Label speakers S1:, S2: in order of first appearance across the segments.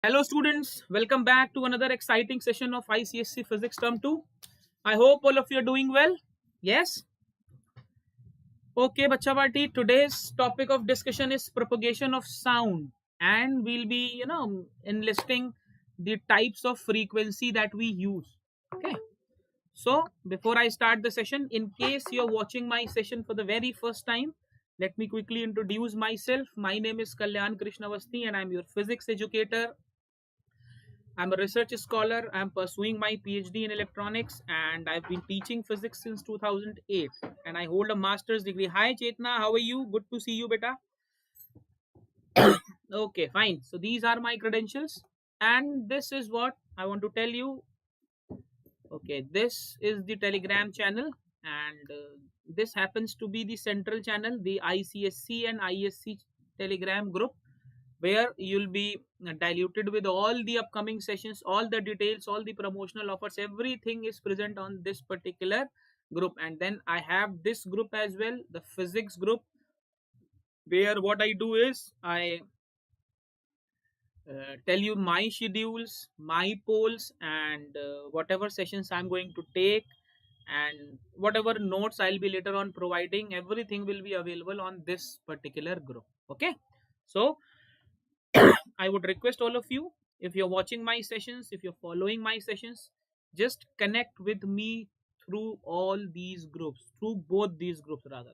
S1: Hello students, welcome back to another exciting session of ICSE Physics Term 2. I hope all of you are doing well. Yes? Okay, Bacha Party, today's topic of discussion is propagation of sound, and we'll be, enlisting the types of frequency that we use. Okay. So, before I start the session, in case you're watching my session for the very first time, let me quickly introduce myself. My name is Kalyan Krishna Awasthi and I'm your physics educator. I'm a research scholar. I'm pursuing my PhD in electronics and I've been teaching physics since 2008 and I hold a master's degree. Hi Chetna, how are you? Good to see you, beta. Okay, fine. So these are my credentials and this is what I want to tell you. Okay, this is the Telegram channel and this happens to be the central channel, the ICSE and ISC Telegram group, where you'll be diluted with all the upcoming sessions, all the details, all the promotional offers, everything is present on this particular group. And then I have this group as well, the physics group, where what I do is I tell you my schedules, my polls, and whatever sessions I'm going to take, and whatever notes I'll be later on providing, everything will be available on this particular group. Okay, so I would request all of you, if you're watching my sessions, if you're following my sessions, just connect with me through all these groups, through both these groups rather.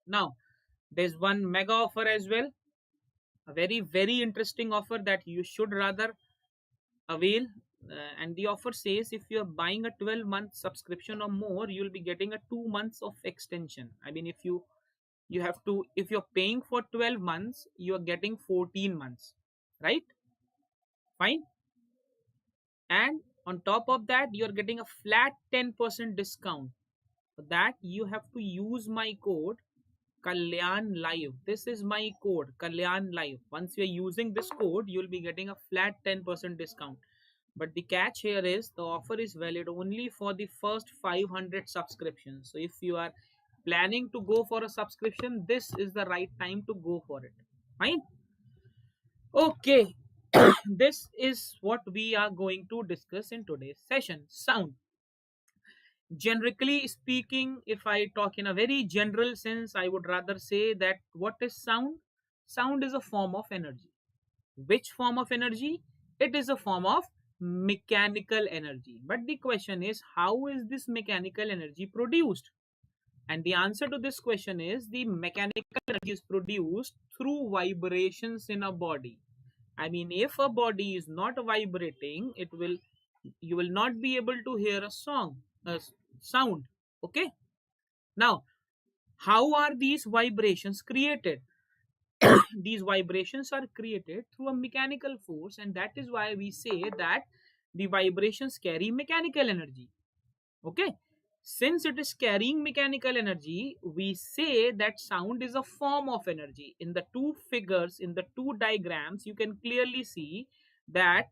S1: Now, there's one mega offer as well, a very, very interesting offer that you should rather avail. And the offer says if you're buying a 12-month subscription or more, you'll be getting a 2 months of extension. I mean, if you're paying for 12 months, you're getting 14 months, right? Fine. And on top of that, you're getting a flat 10% discount. For that, you have to use my code Kalyan Live. This is my code Kalyan Live. Once you're using this code, you'll be getting a flat 10% discount. But the catch here is the offer is valid only for the first 500 subscriptions. So if you are planning to go for a subscription, this is the right time to go for it. Fine. Okay. This is what we are going to discuss in today's session. Sound. Generically speaking, if I talk in a very general sense, I would rather say that what is sound? Sound is a form of energy. Which form of energy? It is a form of mechanical energy. But the question is, how is this mechanical energy produced? And the answer to this question is the mechanical energy is produced through vibrations in a body. I mean, if a body is not vibrating, you will not be able to hear a sound. Okay. Now, how are these vibrations created? These vibrations are created through a mechanical force, and that is why we say that the vibrations carry mechanical energy. Okay. Since it is carrying mechanical energy, we say that sound is a form of energy. In the two figures, in the two diagrams, you can clearly see that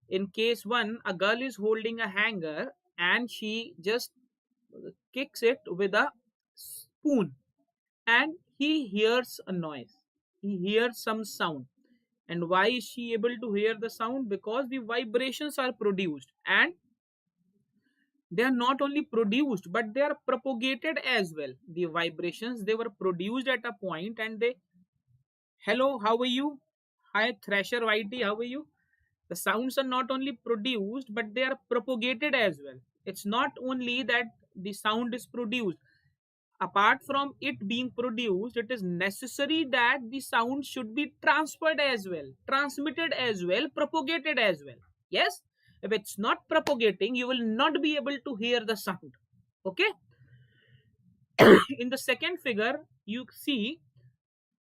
S1: in case one, a girl is holding a hanger and she just kicks it with a spoon and he hears a noise. He hears some sound. And why is she able to hear the sound? Because the vibrations are produced, and they are not only produced but they are propagated as well. The vibrations, they were produced at a point and they, hello, how are you? Hi Thrasher Whitey, how are you? The sounds are not only produced but they are propagated as well. It's not only that the sound is produced. Apart from it being produced, it is necessary that the sound should be transferred as well, transmitted as well, propagated as well. Yes, if it's not propagating, you will not be able to hear the sound. Okay. In the second figure, you see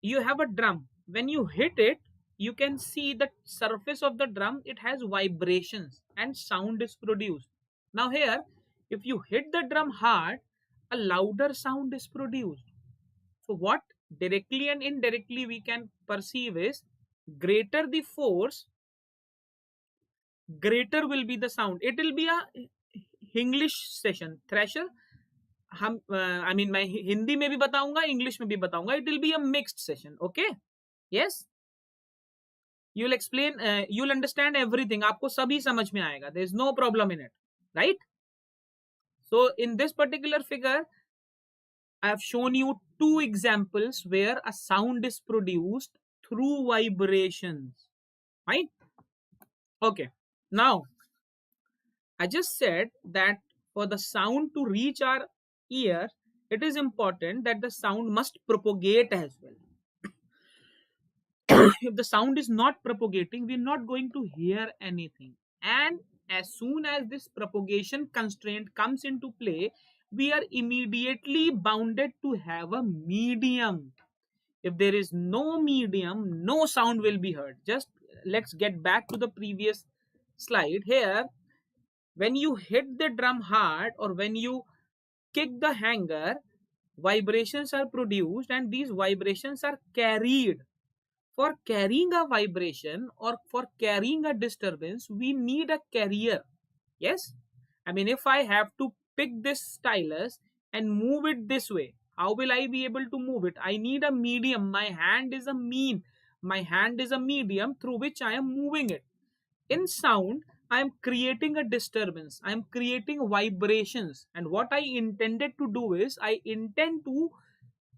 S1: you have a drum. When you hit it, you can see the surface of the drum, it has vibrations and sound is produced. Now here, if you hit the drum hard, a louder sound is produced. So what directly and indirectly we can perceive is, greater the force, greater will be the sound. It will be a English session. Thrasher, हम I mean मैं हिंदी में भी बताऊंगा, English में भी बताऊंगा. It will be a mixed session. Okay. Yes. you'll explain, you'll understand everything. आपको सभी समझ में आएगा. There is no problem in it, right? So in this particular figure, I have shown you two examples where a sound is produced through vibrations, right? Okay. Now, I just said that for the sound to reach our ear, it is important that the sound must propagate as well. If the sound is not propagating, we're not going to hear anything. And as soon as this propagation constraint comes into play, we are immediately bounded to have a medium. If there is no medium, no sound will be heard. Just let's get back to the previous slide. Here, when you hit the drum hard or when you kick the hanger, vibrations are produced and these vibrations are carried. For carrying a vibration or for carrying a disturbance, we need a carrier. Yes? I mean, if I have to pick this stylus and move it this way, how will I be able to move it? I need a medium. My hand is a medium through which I am moving it. In sound, I am creating a disturbance. I am creating vibrations. And what I intended to do is, I intend to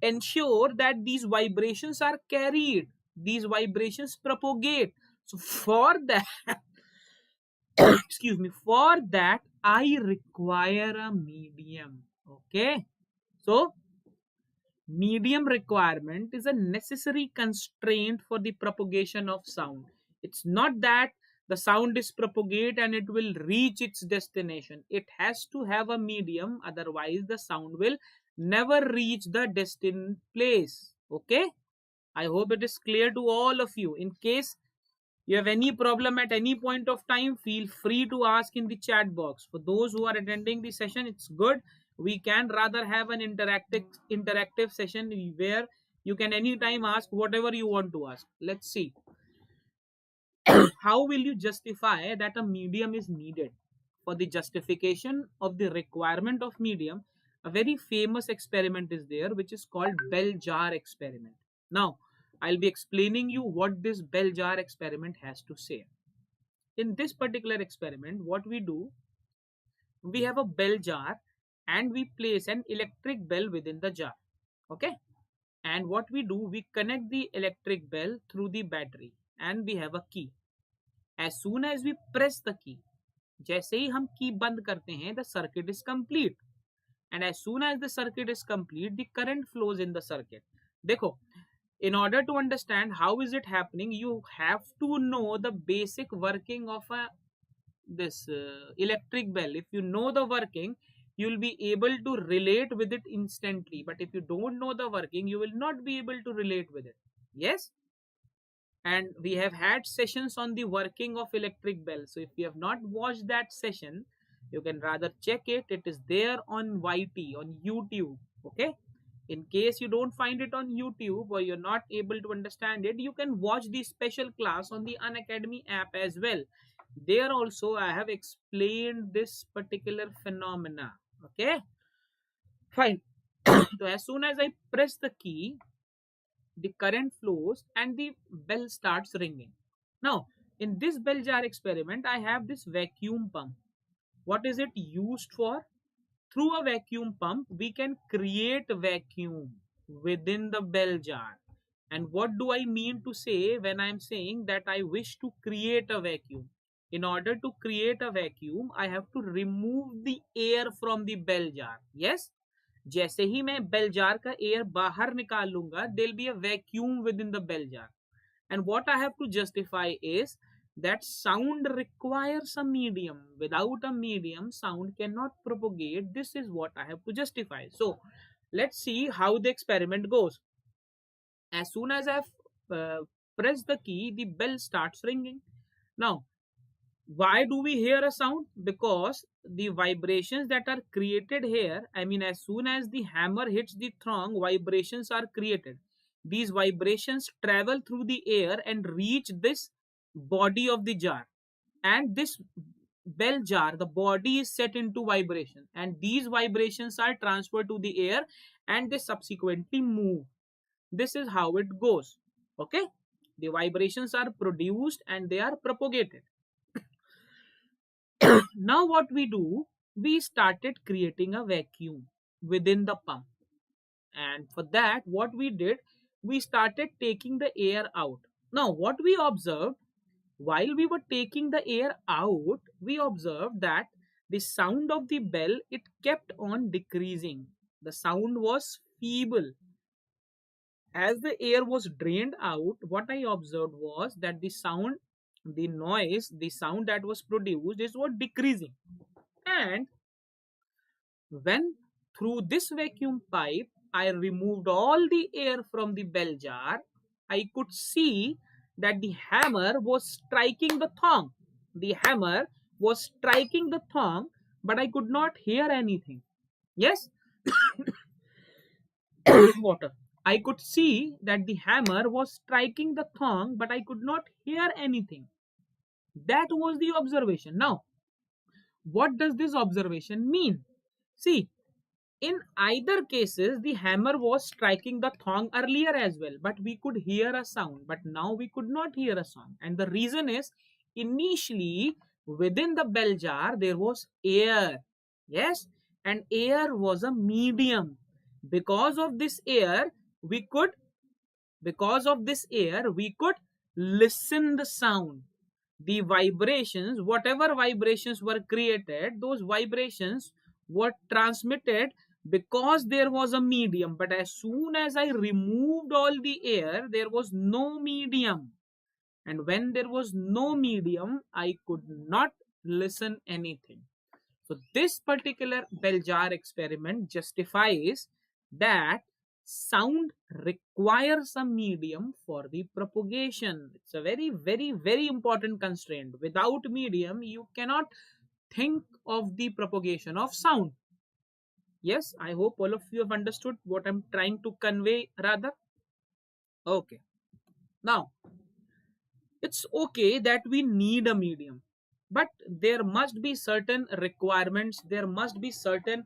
S1: ensure that these vibrations are carried. These vibrations propagate. So for that, excuse me, for that, I require a medium. Okay. So medium requirement is a necessary constraint for the propagation of sound. It's not that the sound is propagate and it will reach its destination. It has to have a medium, otherwise the sound will never reach the destined place. Okay, I hope it is clear to all of you. In case you have any problem at any point of time, feel free to ask in the chat box. For those who are attending the session, it's good. We can rather have an interactive session where you can anytime ask whatever you want to ask. Let's see. How will you justify that a medium is needed? For the justification of the requirement of medium, a very famous experiment is there, which is called bell jar experiment. Now, I'll be explaining you what this bell jar experiment has to say. In this particular experiment, what we do, we have a bell jar and we place an electric bell within the jar. Okay. And what we do, we connect the electric bell through the battery and we have a key. As soon as we press the key, जैसे ही हम की बंद करते हैं, the circuit is complete. And as soon as the circuit is complete, the current flows in the circuit. देखो, in order to understand how is it happening, you have to know the basic working of this electric bell. If you know the working, you will be able to relate with it instantly. But if you don't know the working, you will not be able to relate with it. Yes? And we have had sessions on the working of electric bell. So if you have not watched that session, you can rather check it. It is there on YT, on YouTube. Okay? In case you don't find it on YouTube or you're not able to understand it, you can watch the special class on the Unacademy app as well. There also I have explained this particular phenomena. Okay? Fine. So as soon as I press the key, the current flows and the bell starts ringing. Now, in this bell jar experiment, I have this vacuum pump. What is it used for? Through a vacuum pump, we can create vacuum within the bell jar. And what do I mean to say when I'm saying that I wish to create a vacuum? In order to create a vacuum, I have to remove the air from the bell jar. Yes? जैसे ही मैं bell jar का air बाहर निकाल लूंगा, there'll be a vacuum within the bell jar. And what I have to justify is that sound requires a medium. Without a medium, sound cannot propagate. This is what I have to justify. So let's see how the experiment goes. As soon as I've pressed the key, the bell starts ringing. Now, why do we hear a sound? Because the vibrations that are created here, I mean, as soon as the hammer hits the thong, vibrations are created. These vibrations travel through the air and reach this body of the jar. And this bell jar, the body is set into vibration. And these vibrations are transferred to the air and they subsequently move. This is how it goes. Okay. The vibrations are produced and they are propagated. Now what we do, we started creating a vacuum within the pump. And for that, what we did, we started taking the air out. Now what we observed, while we were taking the air out, we observed that the sound of the bell, it kept on decreasing. The sound was feeble. As the air was drained out, what I observed was that the sound, the noise, the sound that was produced is what decreasing. And when through this vacuum pipe I removed all the air from the bell jar, I could see that the hammer was striking the thong. The hammer was striking the thong, but I could not hear anything. Yes? Water. I could see that the hammer was striking the thong, but I could not hear anything. That was the observation. Now, what does this observation mean? See, in either cases, the hammer was striking the thong earlier as well, but we could hear a sound. But now we could not hear a sound. And the reason is, initially, within the bell jar, there was air. Yes? And air was a medium. Because of this air, we could listen the sound. The vibrations, whatever vibrations were created, those vibrations were transmitted because there was a medium. But as soon as I removed all the air, there was no medium. And when there was no medium, I could not listen anything. So this particular bell jar experiment justifies that sound requires a medium for the propagation. It's a very, very, very important constraint. Without medium, you cannot think of the propagation of sound. Yes, I hope all of you have understood what I'm trying to convey rather. Okay. Now, it's okay that we need a medium, but there must be certain requirements, there must be certain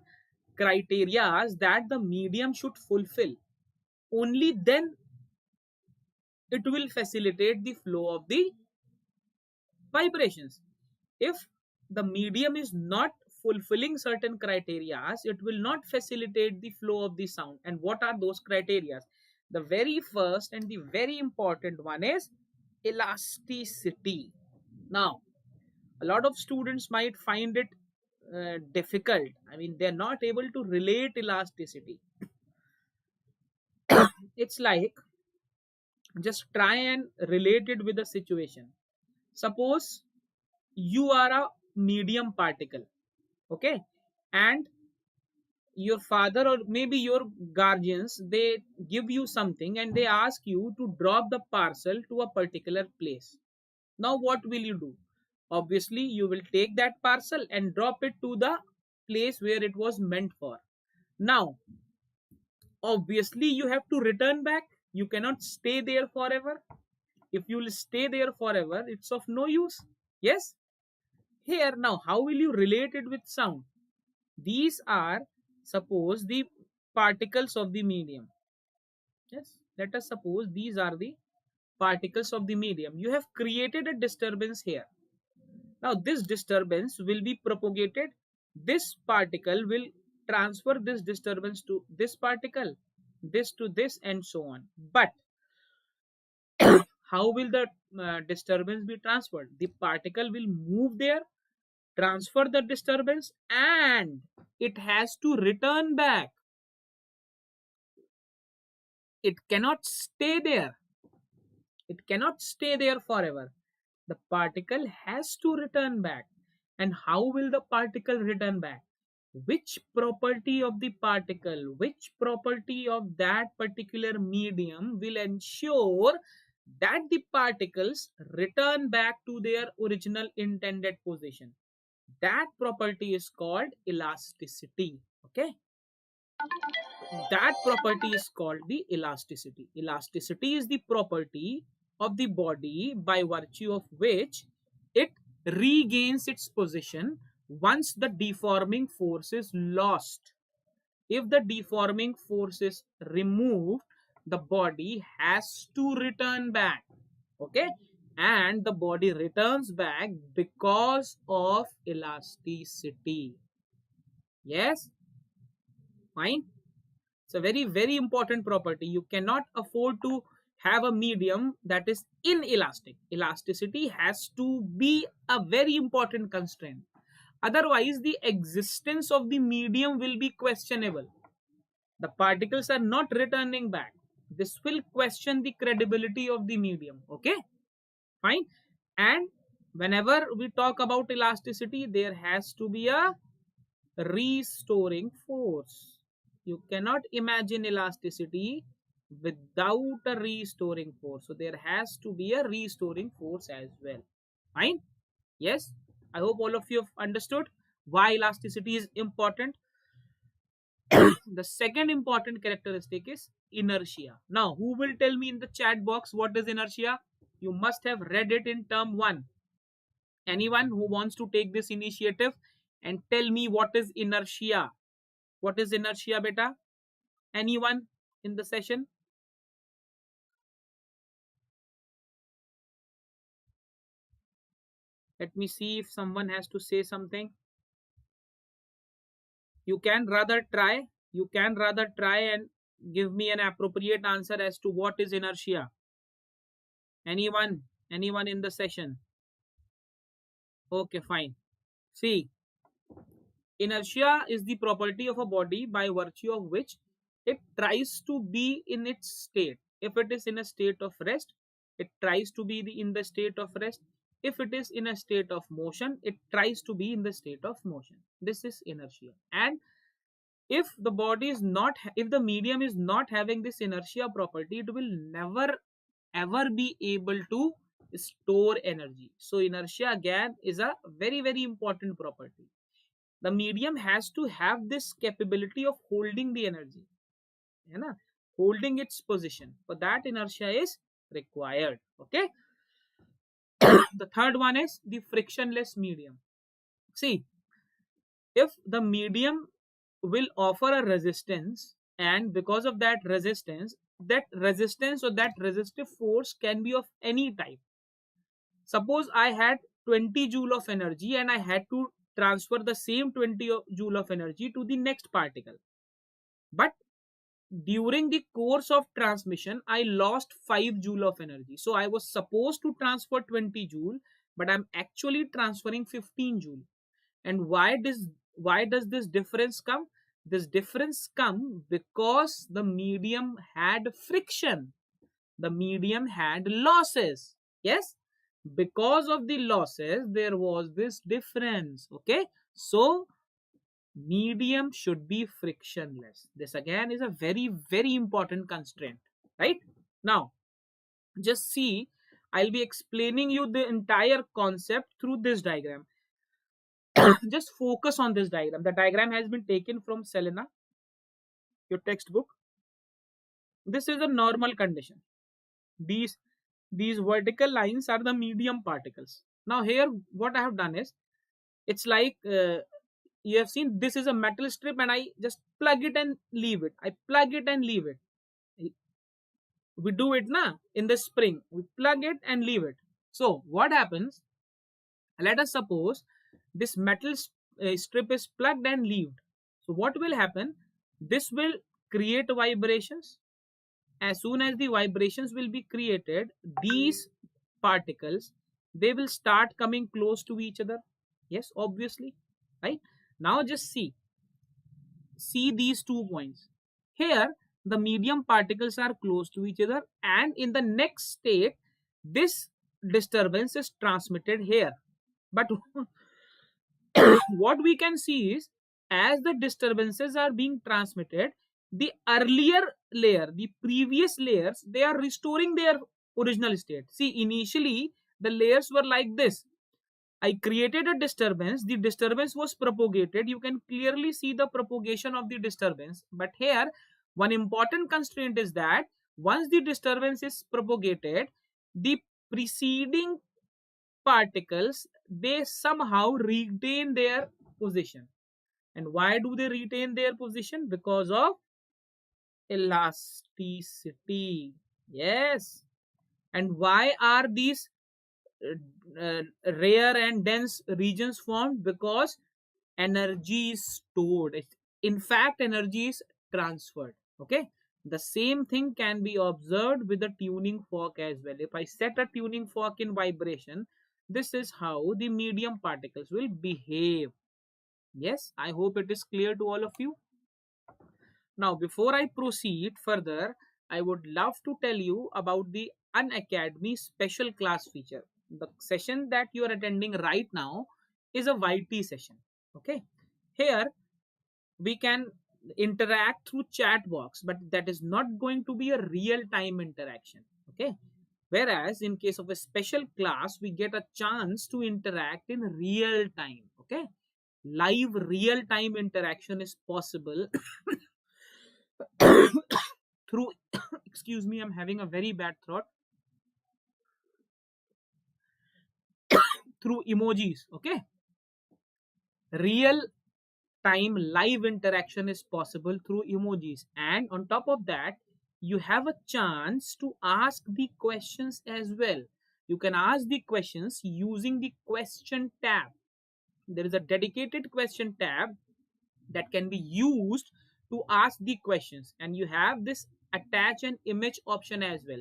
S1: criteria that the medium should fulfill. Only then it will facilitate the flow of the vibrations. If the medium is not fulfilling certain criteria, it will not facilitate the flow of the sound. And what are those criteria? The very first and the very important one is elasticity. Now, a lot of students might find it difficult. I mean, they're not able to relate elasticity. It's like, just try and relate it with a situation. Suppose you are a medium particle, okay, and your father or maybe your guardians, they give you something and they ask you to drop the parcel to a particular place. Now what will you do? Obviously you will take that parcel and drop it to the place where it was meant for. Now obviously you have to return back. You cannot stay there forever. If you will stay there forever, it's of no use. Yes. Here now, how will you relate it with sound? These are, suppose, the particles of the medium. Yes, let us suppose these are the particles of the medium. You have created a disturbance here. Now this disturbance will be propagated. This particle will transfer this disturbance to this particle, this to this, and so on. But how will the disturbance be transferred? The particle will move there, transfer the disturbance, and it has to return back. It cannot stay there. It cannot stay there forever. The particle has to return back. And how will the particle return back? Which property of the particle, which property of that particular medium will ensure that the particles return back to their original intended position? That property is called elasticity. Okay, that property is called the elasticity. Elasticity is the property of the body by virtue of which it regains its position once the deforming force is lost. If the deforming force is removed, the body has to return back. Okay, and the body returns back because of elasticity. Yes, fine. It's a very important property. You cannot afford to have a medium that is inelastic. Elasticity has to be a very important constraint. Otherwise, the existence of the medium will be questionable. The particles are not returning back. This will question the credibility of the medium. Okay, fine. And whenever we talk about elasticity, there has to be a restoring force. You cannot imagine elasticity without a restoring force. So there has to be a restoring force as well. Fine? Yes? I hope all of you have understood why elasticity is important. The second important characteristic is inertia. Now, who will tell me in the chat box what is inertia? You must have read it in term 1. Anyone who wants to take this initiative and tell me what is inertia? What is inertia, beta? Anyone in the session? Let me see if someone has to say something. You can rather try. You can rather try and give me an appropriate answer as to what is inertia. Anyone? Anyone in the session? Okay, fine. See, inertia is the property of a body by virtue of which it tries to be in its state. If it is in a state of rest, it tries to be in the state of rest. If it is in a state of motion, it tries to be in the state of motion. This is inertia. And if the body is not, if the medium is not having this inertia property, it will never ever be able to store energy. So inertia again is a very important property. The medium has to have this capability of holding the energy, है ना? Holding its position. For that, inertia is required. Okay. The third one is the frictionless medium. See, if the medium will offer a resistance, and because of that resistance or that resistive force can be of any type. Suppose I had 20 joule of energy and I had to transfer the same 20 joule of energy to the next particle, but during the course of transmission I lost 5 joule of energy. So I was supposed to transfer 20 joule, but I'm actually transferring 15 joule. And why does this difference come? This difference come because the medium had friction, the medium had losses. Yes, because of the losses there was this difference. Okay, so medium should be frictionless. This again is a very important constraint, right? Now just see, I'll be explaining you the entire concept through this diagram. Just focus on this diagram. The diagram has been taken from Selena, your textbook. This is a normal condition. These vertical lines are the medium particles. Now here what I have done is, it's like you have seen this is a metal strip and I just plug it and leave it. I plug it and leave it. We do it na in the spring. We plug it and leave it. So what happens? Let us suppose this metal strip is plugged and leaved. So what will happen? This will create vibrations. As soon as the vibrations will be created, these particles, they will start coming close to each other. Yes, obviously, right? Now just see these 2 points. Here the medium particles are close to each other, and in the next state this disturbance is transmitted here. But what we can see is, as the disturbances are being transmitted, the earlier layer, the previous layers, they are restoring their original state. See, initially the layers were like this. I created a disturbance, the disturbance was propagated. You can clearly see the propagation of the disturbance. But here one important constraint is that once the disturbance is propagated, the preceding particles, they somehow retain their position. And why do they retain their position? Because of elasticity. Yes, And why are these rare and dense regions formed? Because energy is stored. In fact, energy is transferred. Okay, the same thing can be observed with the tuning fork as well. If I set a tuning fork in vibration, this is how the medium particles will behave. Yes, I hope it is clear to all of you. Now, before I proceed further, I would love to tell you about the Unacademy special class feature. The session that you are attending right now is a YT session. Okay, here we can interact through chat box, but that is not going to be a real time interaction. Okay, whereas in case of a special class, we get a chance to interact in real time. Okay, live real time interaction is possible through excuse me, I'm having a very bad throat, through emojis. Okay, real time live interaction is possible through emojis, and on top of that, you have a chance to ask the questions as well. You can ask the questions using the question tab. There is a dedicated question tab that can be used to ask the questions, and you have this attach an image option as well.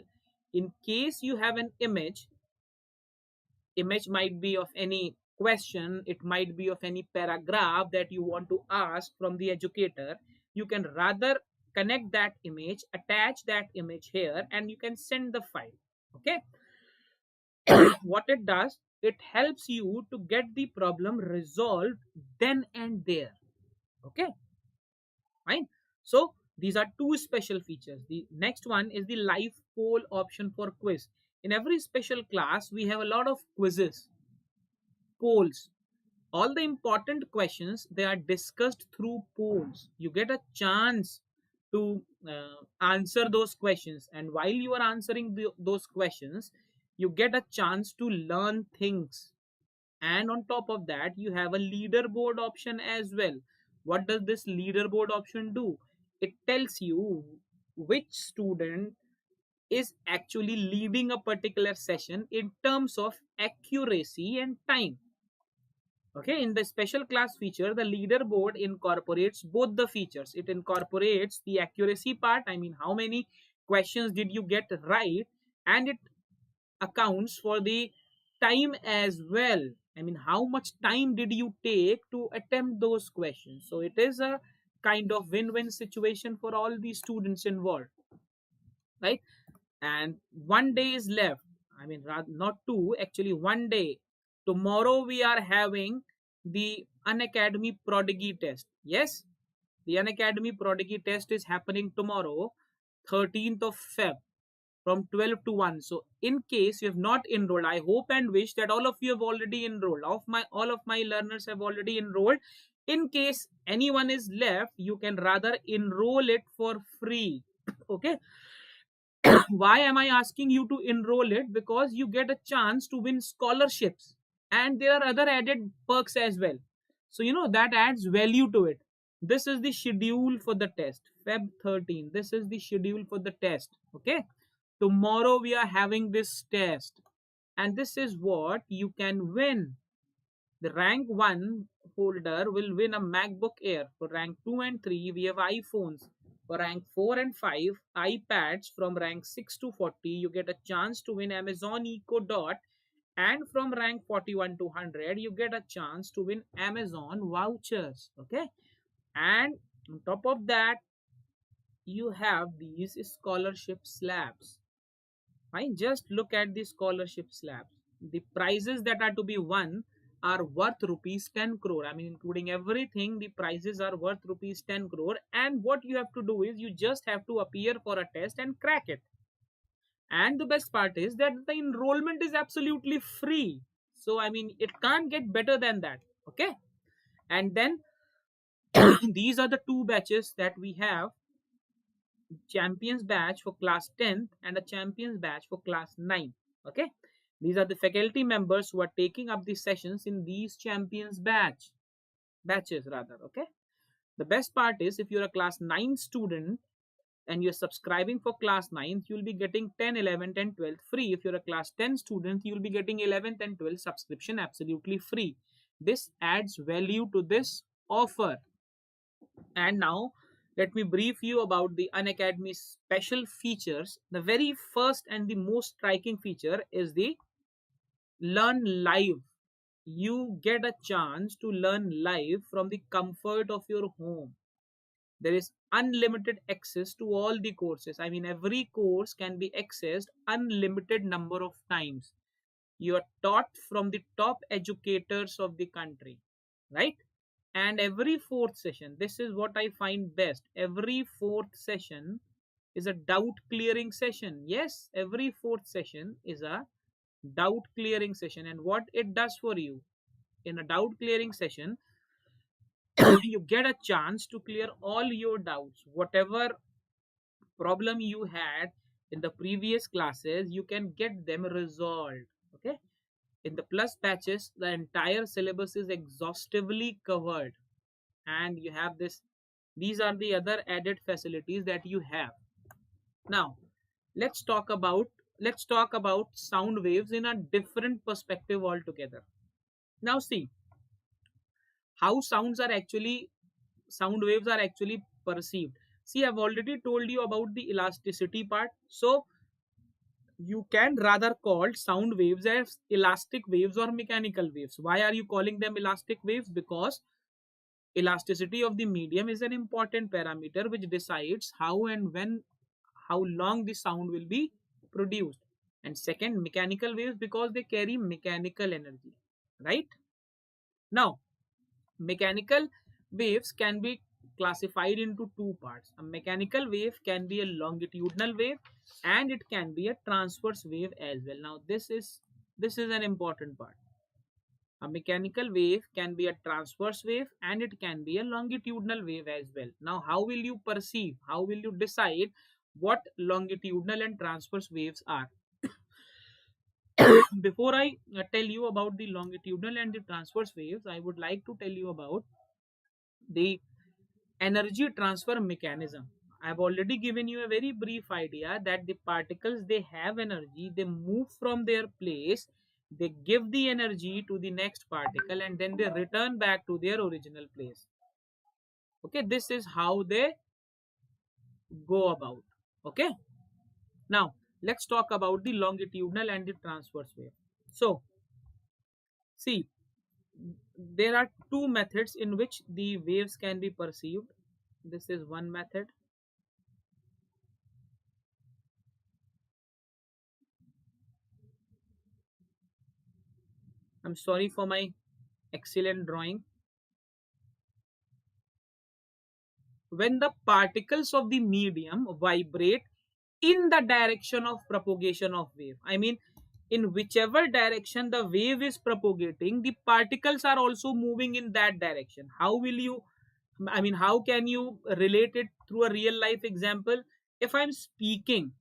S1: In case you have an image might be of any question, it might be of any paragraph that you want to ask from the educator, you can rather connect that image, attach that image here, and you can send the file. Okay, what it does, it helps you to get the problem resolved then and there. Okay, fine. So these are two special features. The next one is the live poll option for quiz. In every special class we have a lot of quizzes, polls. All the important questions, they are discussed through polls. You get a chance to answer those questions, and while you are answering those questions, you get a chance to learn things. And on top of that, you have a leaderboard option as well. What does this leaderboard option do? It tells you which student is actually leading a particular session in terms of accuracy and time. Okay, in the special class feature, the leaderboard incorporates both the features. It incorporates the accuracy part, I mean, how many questions did you get right, and it accounts for the time as well. I mean, how much time did you take to attempt those questions? So it is a kind of win-win situation for all the students involved, right? And 1 day is left. I mean, not two, actually 1 day. Tomorrow we are having the Unacademy Prodigy test. Yes, the Unacademy Prodigy test is happening tomorrow, 13th of Feb, from 12 to 1. So in case you have not enrolled, I hope and wish that all of you have already enrolled. All of my learners have already enrolled. In case anyone is left, you can rather enroll it for free. Okay, why am I asking you to enroll it? Because you get a chance to win scholarships, and there are other added perks as well. So that adds value to it. This is the schedule for the test, Feb 13. This is the schedule for the test. Okay, tomorrow we are having this test, and this is what you can win. The rank 1 holder will win a MacBook Air. For rank 2 and 3, we have iPhones. For rank 4 and 5, iPads. From rank 6 to 40, you get a chance to win Amazon Echo Dot. And from rank 41 to 100, you get a chance to win Amazon vouchers. Okay. And on top of that, you have these scholarship slabs. Fine, just look at the scholarship slabs. The prizes that are to be won are worth rupees 10 crore. I mean, including everything, the prizes are worth rupees 10 crore. And what you have to do is you just have to appear for a test and crack it. And the best part is that the enrollment is absolutely free. So, I mean, it can't get better than that. Okay. And then these are the two batches that we have: champions batch for class 10th and a champions batch for class 9. Okay, these are the faculty members who are taking up the sessions in these champions batches rather. Okay, the best part is if you're a class 9 student, and you're subscribing for class 9th, you'll be getting 10, 11th and 12th free. If you're a class 10 student, you'll be getting 11th and 12th subscription absolutely free. This adds value to this offer. And now let me brief you about the Unacademy special features. The very first and the most striking feature is the learn live. You get a chance to learn live from the comfort of your home. There is unlimited access to all the courses. I mean, every course can be accessed unlimited number of times. You are taught from the top educators of the country, right? And every fourth session, this is what I find best, every fourth session is a doubt clearing session. Yes, every fourth session is a doubt clearing session. And what it does for you in a doubt clearing session, you get a chance to clear all your doubts. Whatever problem you had in the previous classes, you can get them resolved. Okay, in the plus batches, the entire syllabus is exhaustively covered, and you have this, these are the other added facilities that you have. Now let's talk about sound waves in a different perspective altogether. Now see how sound waves are actually perceived. See, I've already told you about the elasticity part. So you can rather call sound waves as elastic waves or mechanical waves. Why are you calling them elastic waves? Because elasticity of the medium is an important parameter which decides how and when, how long the sound will be produced. And second, mechanical waves because they carry mechanical energy, right? Now mechanical waves can be classified into two parts. A mechanical wave can be a longitudinal wave and it can be a transverse wave as well. Now this is an important part. A mechanical wave can be a transverse wave and it can be a longitudinal wave as well. Now how will you perceive, how will you decide what longitudinal and transverse waves are? Before I tell you about the longitudinal and the transverse waves, I would like to tell you about the energy transfer mechanism. I've already given you a very brief idea that the particles, they have energy, they move from their place, they give the energy to the next particle and then they return back to their original place. Okay, this is how they go about. Okay, now let's talk about the longitudinal and the transverse wave. So see, there are two methods in which the waves can be perceived. This is one method. I'm sorry for my excellent drawing. When the particles of the medium vibrate in the direction of propagation of wave, I mean, in whichever direction the wave is propagating, the particles are also moving in that direction. How will you, I mean, how can you relate it through a real life example? If I'm speaking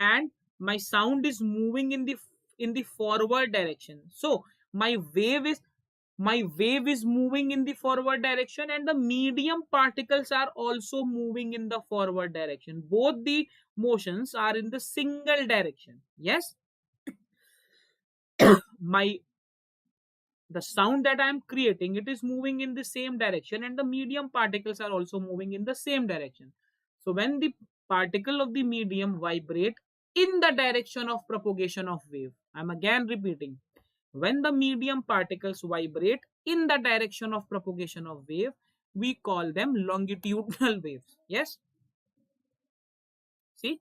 S1: and my sound is moving in the forward direction, so my wave is moving in the forward direction and the medium particles are also moving in the forward direction. Both the motions are in the single direction. Yes, my the sound that I am creating, it is moving in the same direction and the medium particles are also moving in the same direction. So when the particle of the medium vibrate in the direction of propagation of wave, I'm again repeating, when the medium particles vibrate in the direction of propagation of wave, we call them longitudinal waves. Yes, see,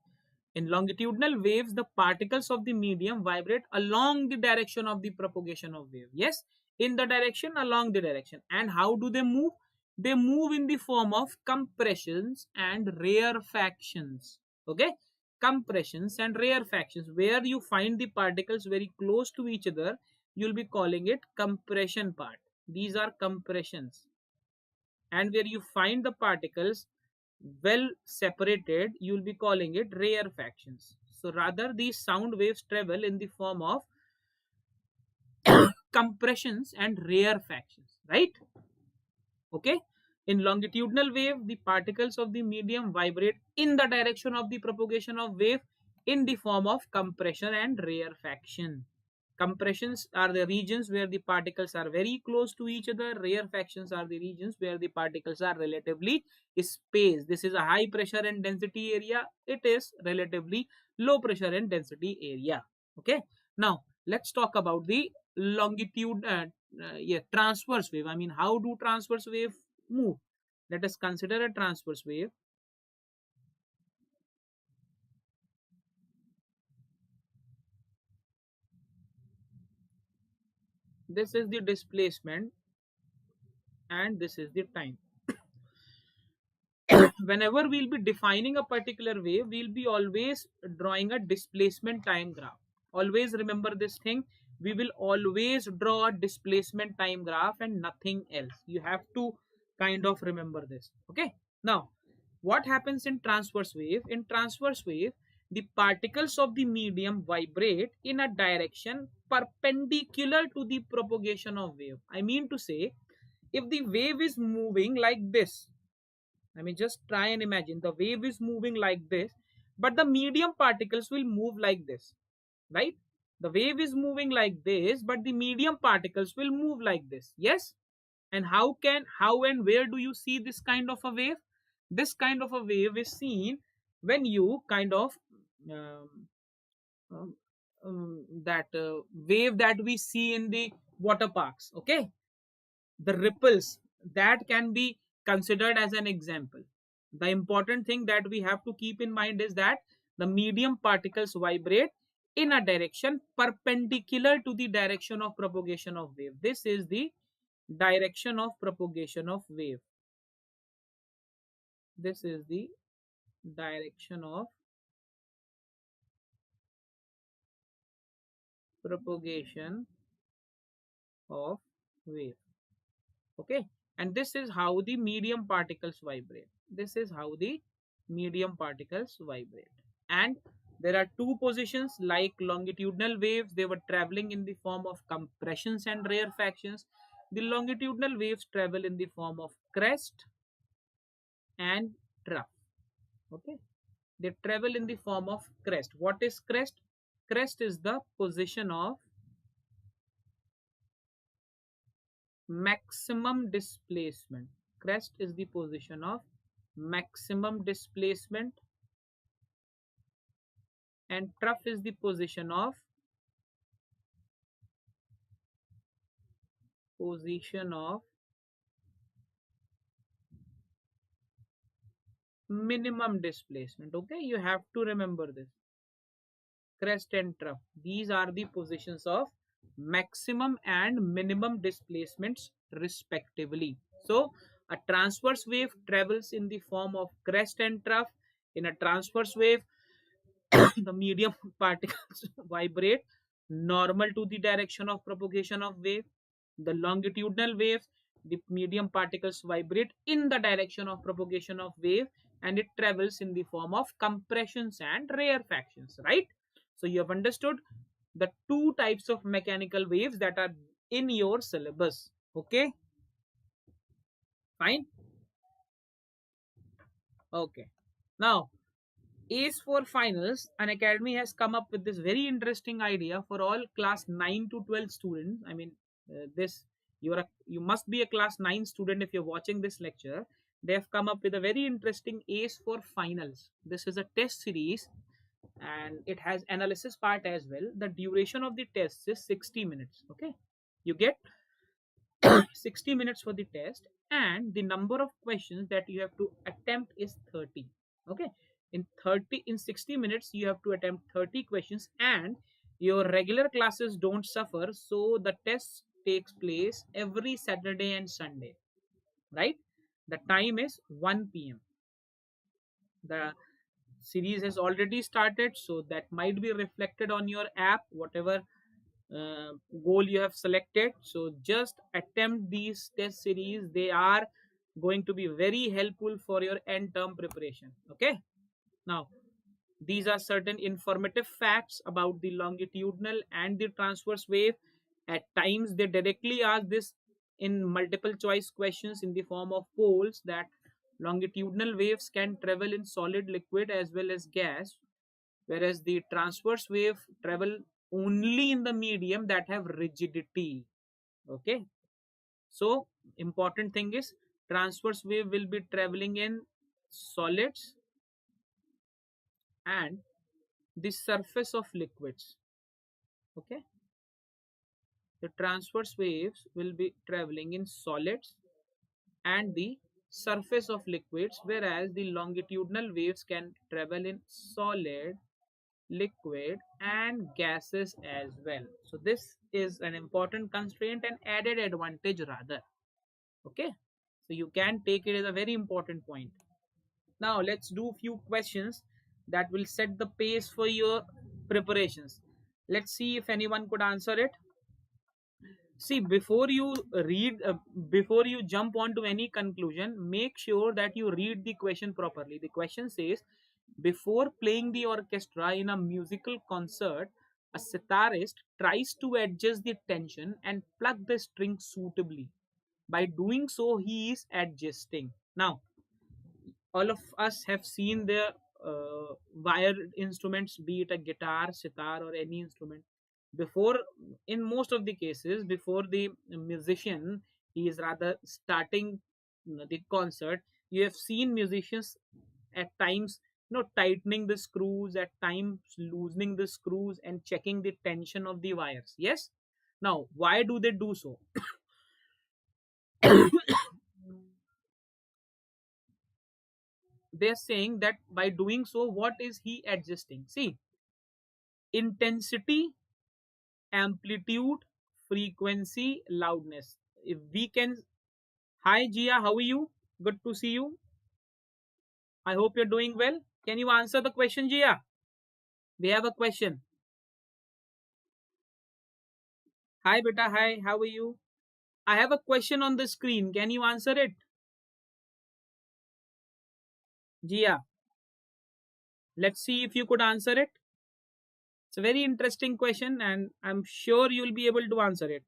S1: in longitudinal waves, the particles of the medium vibrate along the direction of the propagation of wave. Yes, in the direction, along the direction. And how do they move? They move in the form of compressions and rarefactions. Okay, compressions and rarefactions. Where you find the particles very close to each other, you'll be calling it compression part. These are compressions. And where you find the particles well separated, you'll be calling it rarefactions. So rather, these sound waves travel in the form of compressions and rarefactions, right? Okay, In longitudinal wave, the particles of the medium vibrate in the direction of the propagation of wave in the form of compression and rarefaction. Compressions are the regions where the particles are very close to each other. Rarefactions are the regions where the particles are relatively spaced. This is a high pressure and density area. It is relatively low pressure and density area. Okay. Now let's talk about the longitude, transverse wave. I mean, how do transverse wave move? Let us consider a transverse wave. This is the displacement and this is the time. Whenever we'll be defining a particular wave, we'll be always drawing a displacement time graph. Always remember this thing. We will always draw a displacement time graph and nothing else. You have to kind of remember this. Okay. Now, what happens in transverse wave? In transverse wave, the particles of the medium vibrate in a direction perpendicular to the propagation of wave. I mean to say, if the wave is moving like this, I mean, just try and imagine the wave is moving like this, but the medium particles will move like this, right? The wave is moving like this, but the medium particles will move like this. Yes? And how and where do you see this kind of a wave? This kind of a wave is seen when you kind of um, um, that wave that we see in the water parks. Okay, the ripples, that can be considered as an example. The important thing that we have to keep in mind is that the medium particles vibrate in a direction perpendicular to the direction of propagation of wave. This is the direction of propagation of wave. This is the direction of propagation of wave. Okay, and this is how the medium particles vibrate. This is how the medium particles vibrate. And there are two positions. Like longitudinal waves, they were traveling in the form of compressions and rarefactions. The longitudinal waves travel in the form of crest and trough. Okay, they travel in the form of crest. What is crest? Crest is the position of maximum displacement. Crest is the position of maximum displacement, and trough is the position of minimum displacement. Okay, you have to remember this. Crest and trough, these are the positions of maximum and minimum displacements respectively. So a transverse wave travels in the form of crest and trough. In a transverse wave, the medium particles vibrate normal to the direction of propagation of wave. The longitudinal waves, the medium particles vibrate in the direction of propagation of wave, and it travels in the form of compressions and rarefactions, right? So you have understood the two types of mechanical waves that are in your syllabus. Okay, fine. Okay, now Ace for finals, Unacademy has come up with this very interesting idea for all class 9 to 12 students. I mean, this you must be a class 9 student if you're watching this lecture. They have come up with a very interesting Ace for finals. This is a test series and it has analysis part as well. The duration of the test is 60 minutes. Okay, you get 60 minutes for the test, and the number of questions that you have to attempt is 30. Okay, in 60 minutes you have to attempt 30 questions, and your regular classes don't suffer, so the test takes place every Saturday and Sunday, right? The time is 1 p.m. The series has already started, so that might be reflected on your app, whatever goal you have selected. So just attempt these test series. They are going to be very helpful for your end term preparation. Okay, now these are certain informative facts about the longitudinal and the transverse wave. At times they directly ask this in multiple choice questions in the form of polls that longitudinal waves can travel in solid, liquid as well as gas, whereas the transverse wave travel only in the medium that have rigidity. Okay, so important thing is transverse wave will be traveling in solids and the surface of liquids. Okay, the transverse waves will be traveling in solids and the surface of liquids, whereas the longitudinal waves can travel in solid, liquid and gases as well. So this is an important constraint and added advantage rather. Okay, so you can take it as a very important point. Now let's do few questions that will set the pace for your preparations. Let's see if anyone could answer it. See, before you read, before you jump onto any conclusion, make sure that you read the question properly. The question says, before playing the orchestra in a musical concert, a sitarist tries to adjust the tension and pluck the string suitably. By doing so, he is adjusting. Now, all of us have seen the wired instruments, be it a guitar, sitar, or any instrument. Before, in most of the cases, before the musician he is rather starting the concert, you have seen musicians at times tightening the screws, at times loosening the screws and checking the tension of the wires. Yes. Now, why do they do so? They're saying that by doing so, what is he adjusting? See, intensity, amplitude, frequency, loudness. If we can, hi Gia, how are you? Good to see you. I hope you're doing well. Can you answer the question, Gia? We have a question. Hi beta, hi, how are you? I have a question on the screen. Can you answer it? Gia, let's see if you could answer it. It's a very interesting question and I'm sure you'll be able to answer it.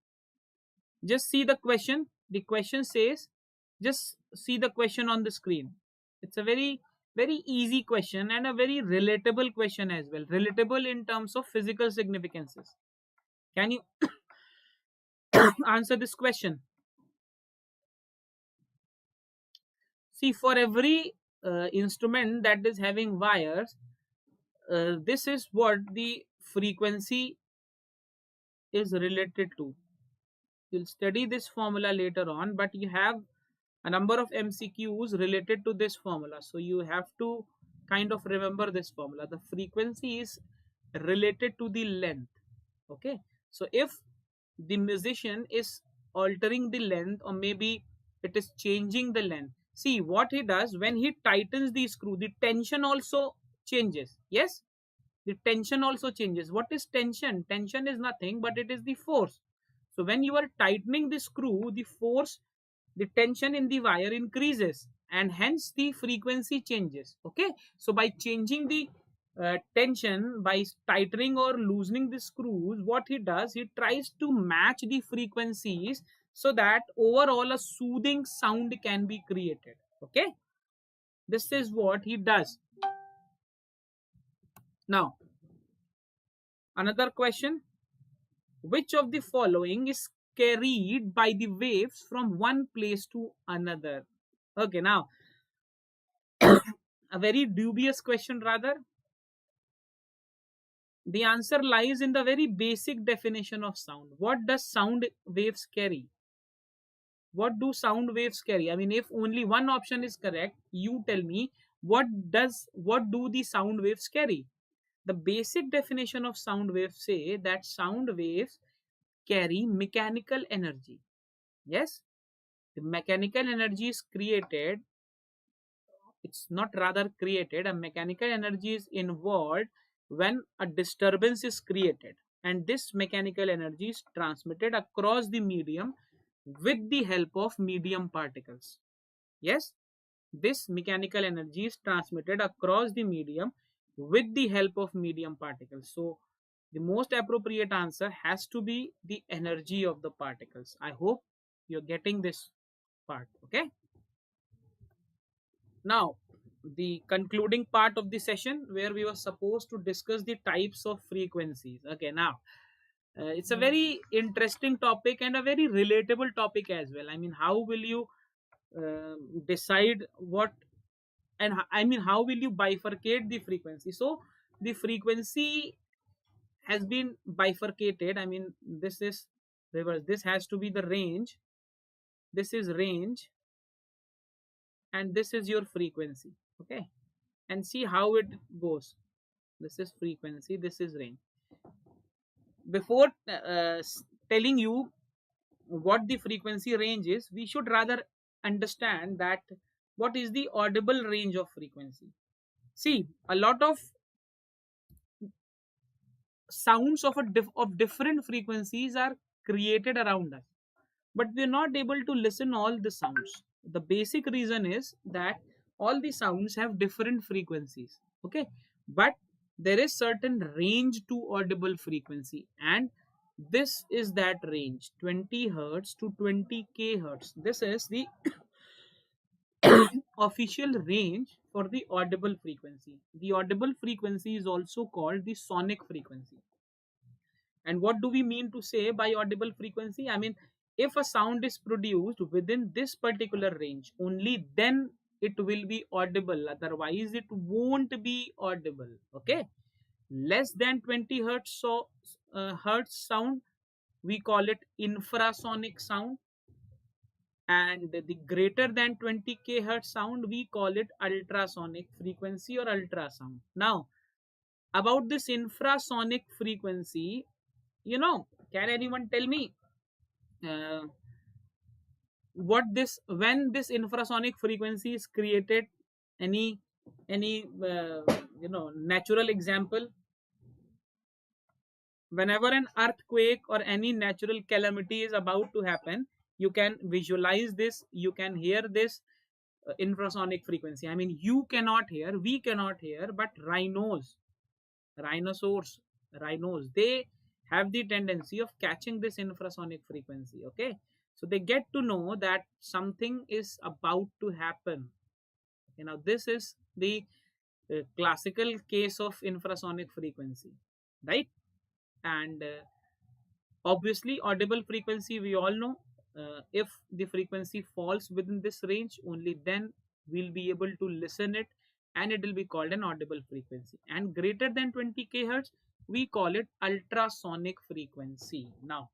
S1: Just see the question. The question says, just see the question on the screen. It's a very easy question and a very relatable question as well. Relatable in terms of physical significances. Can you answer this question? See, for every instrument that is having wires, this is what the frequency is related to. You'll study this formula later on, but you have a number of MCQs related to this formula. So you have to kind of remember this formula. The frequency is related to the length. Okay. So if the musician is altering the length or maybe it is changing the length, see what he does when he tightens the screw, the tension also changes. Yes. The tension also changes. What is tension? Tension is nothing but it is the force. So when you are tightening the screw, the force, the tension in the wire increases and hence the frequency changes. Okay, so by changing the tension, by tightening or loosening the screws, what he does, he tries to match the frequencies so that overall a soothing sound can be created. Okay, this is what he does. Now, another question: which of the following is carried by the waves from one place to another? Okay, now a very dubious question rather. The answer lies in the very basic definition of sound. What does sound waves carry? What do sound waves carry? I mean, if only one option is correct, you tell me what do the sound waves carry? The basic definition of sound waves say that sound waves carry mechanical energy. Yes, the mechanical energy is created, it's not rather created, a mechanical energy is involved when a disturbance is created, and this mechanical energy is transmitted across the medium with the help of medium particles. Yes, this mechanical energy is transmitted across the medium with the help of medium particles. So the most appropriate answer has to be the energy of the particles. I hope You're getting this part, okay? Now, the concluding part of the session where we were supposed to discuss the types of frequencies. Okay, now it's a very interesting topic and a very relatable topic as well. I mean, how will you decide what, and I mean, how will you bifurcate the frequency? So the frequency has been bifurcated. I mean, this is reverse. This has to be the range. This is range, and this is your frequency. Okay, and see how it goes. This is frequency, this is range. Before telling you what the frequency range is, we should rather understand that what is the audible range of frequency. See, a lot of sounds of different frequencies are created around us, but we're not able to listen all the sounds. The basic reason is that all the sounds have different frequencies, okay, but there is certain range to audible frequency, and this is that range, 20 hertz to 20k hertz. This is the official range for the audible frequency. The audible frequency is also called the sonic frequency. And what do we mean to say by audible frequency? I mean, if a sound is produced within this particular range, only then it will be audible. Otherwise, it won't be audible. Okay. Less than 20 hertz, hertz sound, we call it infrasonic sound. And the greater than 20k hertz sound, we call it ultrasonic frequency or ultrasound. Now, about this infrasonic frequency, can anyone tell me what this, when this infrasonic frequency is created? Any natural example? Whenever an earthquake or any natural calamity is about to happen, you can visualize this, you can hear this infrasonic frequency. I mean, you cannot hear, we cannot hear, but rhinoceros, rhinos, they have the tendency of catching this infrasonic frequency. Okay, so they get to know that something is about to happen. This is the classical case of infrasonic frequency, right? And obviously audible frequency, we all know, if the frequency falls within this range, only then we'll be able to listen it, and it will be called an audible frequency. And greater than 20k hertz, we call it ultrasonic frequency. Now,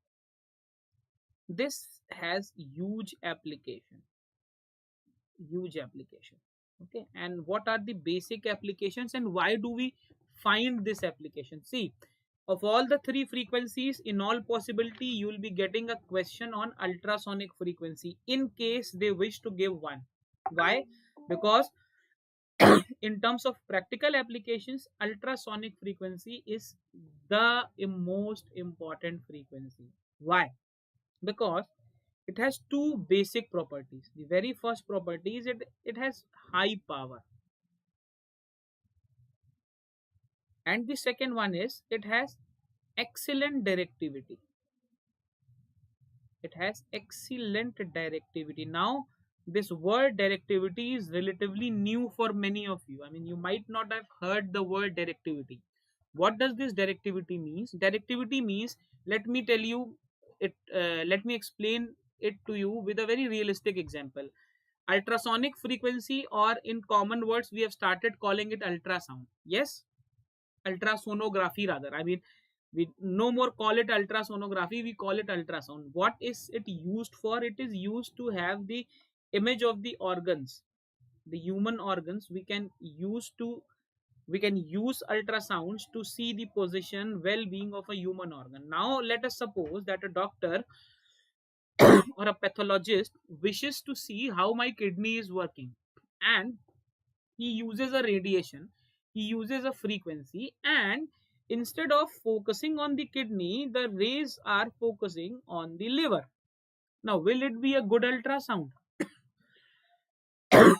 S1: this has huge application. Okay, and what are the basic applications, and why do we find this application? See, of all the three frequencies, in all possibility, you will be getting a question on ultrasonic frequency in case they wish to give one. Why? Because in terms of practical applications, ultrasonic frequency is the most important frequency. Why? Because it has two basic properties. The very first property is it has high power. And the second one is it has excellent directivity. It has excellent directivity. Now, this word directivity is relatively new for many of you. I mean, you might not have heard the word directivity. What does this directivity means? Directivity means, let me tell you it. Let me explain it to you with a very realistic example. Ultrasonic frequency, or in common words, we have started calling it ultrasound. Yes, ultrasonography rather. I mean, we no more call it ultrasonography, we call it ultrasound. What is it used for? It is used to have the image of the organs, the human organs. We can use ultrasounds to see the position, well-being of a human organ. Now let us suppose that a doctor or a pathologist wishes to see how my kidney is working, and he uses a radiation, he uses a frequency, and instead of focusing on the kidney, the rays are focusing on the liver. Now, will it be a good ultrasound?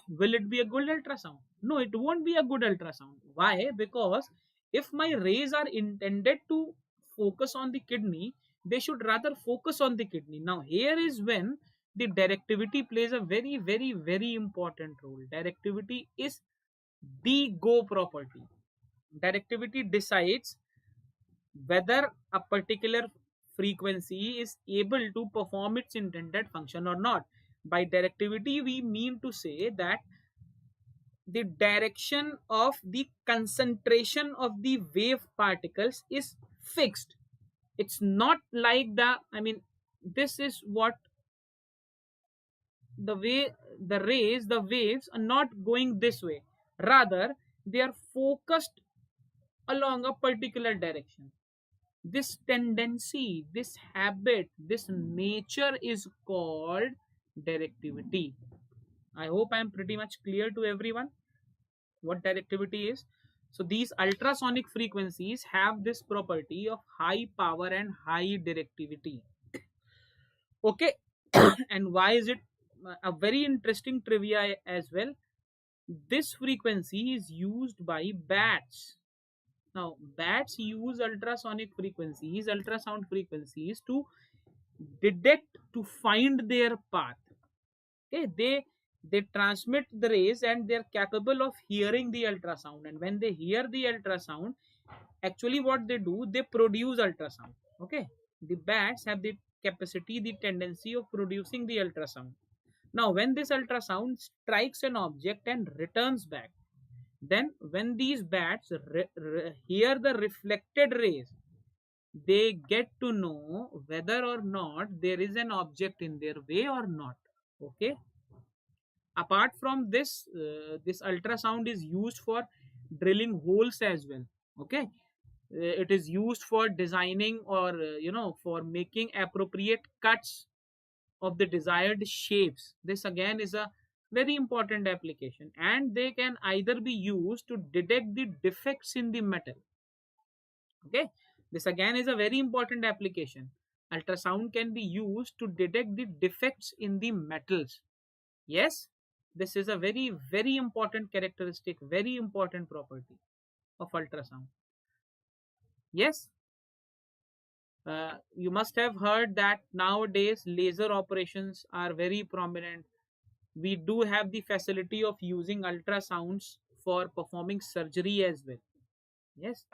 S1: Will it be a good ultrasound? No, it won't be a good ultrasound. Why? Because if my rays are intended to focus on the kidney, they should rather focus on the kidney. Now, here is when the directivity plays a very, very, very important role. Directivity is the go property. Directivity decides whether a particular frequency is able to perform its intended function or not. By directivity, we mean to say that the direction of the concentration of the wave particles is fixed. It's not like this is what the way the waves are not going this way. Rather, they are focused along a particular direction. This tendency, this habit, this nature is called directivity. I hope I am pretty much clear to everyone what directivity is. So these ultrasonic frequencies have this property of high power and high directivity. Okay. And why is it a very interesting trivia as well? This frequency is used by bats. Now, bats use ultrasonic frequencies, ultrasound frequencies to detect, to find their path. Okay, they transmit the rays and they're capable of hearing the ultrasound. And when they hear the ultrasound, actually what they do, they produce ultrasound. Okay, the bats have the capacity, the tendency of producing the ultrasound. Now, when this ultrasound strikes an object and returns back, then when these bats hear the reflected rays, they get to know whether or not there is an object in their way or not. Okay. Apart from this, this ultrasound is used for drilling holes as well. Okay. It is used for designing or for making appropriate cuts of the desired shapes. This again is a very important application, and they can either be used to detect the defects in the metal. Okay, this again is a very important application. Ultrasound can be used to detect the defects in the metals. Yes, this is a very, very important characteristic, very important property of ultrasound. Yes, you must have heard that nowadays laser operations are very prominent. We do have the facility of using ultrasounds for performing surgery as well. Yes,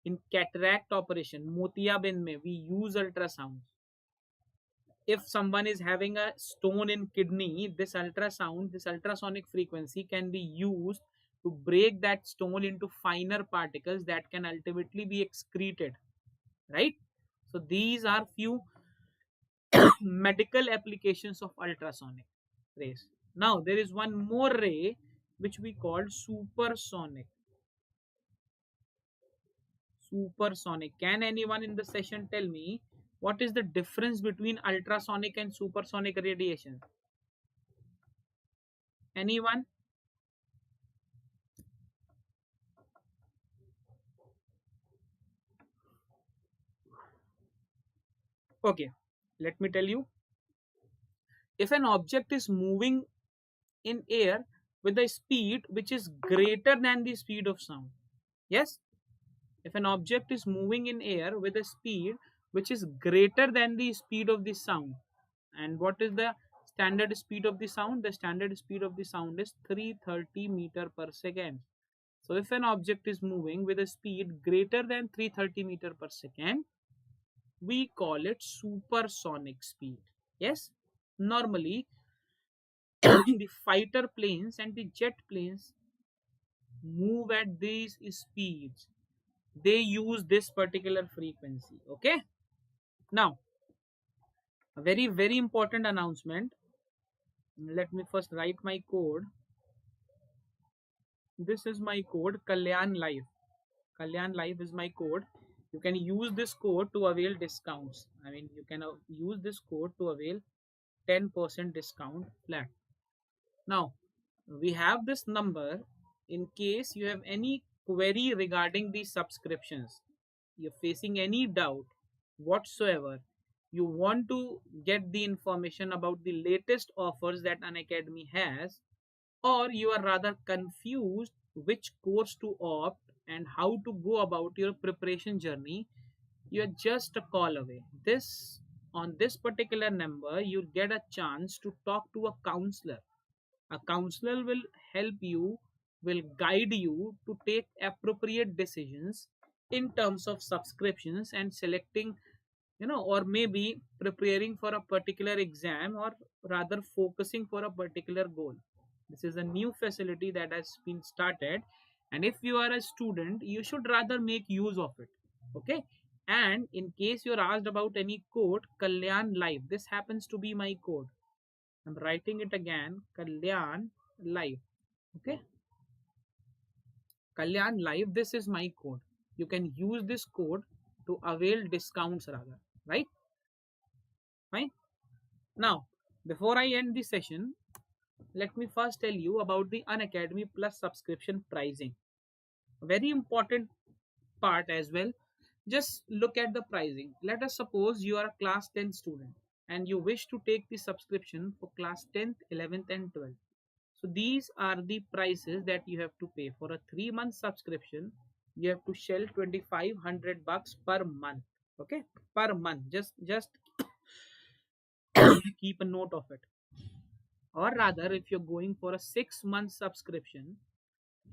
S1: in cataract operation, motiyabind mein, we use ultrasounds. If someone is having a stone in kidney, this ultrasound, this ultrasonic frequency can be used to break that stone into finer particles that can ultimately be excreted, right? So these are few medical applications of ultrasonic rays. Now there is one more ray which we call supersonic. Supersonic. Can anyone in the session tell me what is the difference between ultrasonic and supersonic radiation? Anyone? Okay, let me tell you. If an object is moving in air with a speed which is greater than the speed of sound, yes, if an object is moving in air with a speed which is greater than the speed of the sound, and what is the standard speed of the sound? The standard speed of the sound is 330 meter per second. So if an object is moving with a speed greater than 330 meter per second, we call it supersonic speed. Yes, normally the fighter planes and the jet planes move at these speeds. They use this particular frequency. Okay. Now, a very, very important announcement. Let me first write my code. This is my code, Kalyan Live. Kalyan Live is my code. You can use this code to avail discounts. You can use this code to avail 10% discount flat. Now, we have this number in case you have any query regarding the subscriptions. You're facing any doubt whatsoever. You want to get the information about the latest offers that Unacademy has, or you are rather confused which course to opt and how to go about your preparation journey, you are just a call away. This on this particular number, you'll get a chance to talk to a counselor. A counselor will help you, will guide you to take appropriate decisions in terms of subscriptions and selecting, or maybe preparing for a particular exam, or rather focusing for a particular goal. This is a new facility that has been started, and if you are a student, you should rather make use of it. Okay. And in case you're asked about any code, Kalyan Live, this happens to be my code. I'm writing it again, Kalyan Live. Okay. Kalyan Live, this is my code. You can use this code to avail discounts rather, right? Fine. Now, before I end the session, let me first tell you about the Unacademy Plus subscription pricing. A very important part as well. Just look at the pricing. Let us suppose you are a class 10 student and you wish to take the subscription for class 10th, 11th, and 12th. So these are the prices that you have to pay. For a 3-month subscription, you have to shell 2500 bucks per month. Okay, per month. Just keep a note of it. Or rather, if you're going for a 6-month subscription,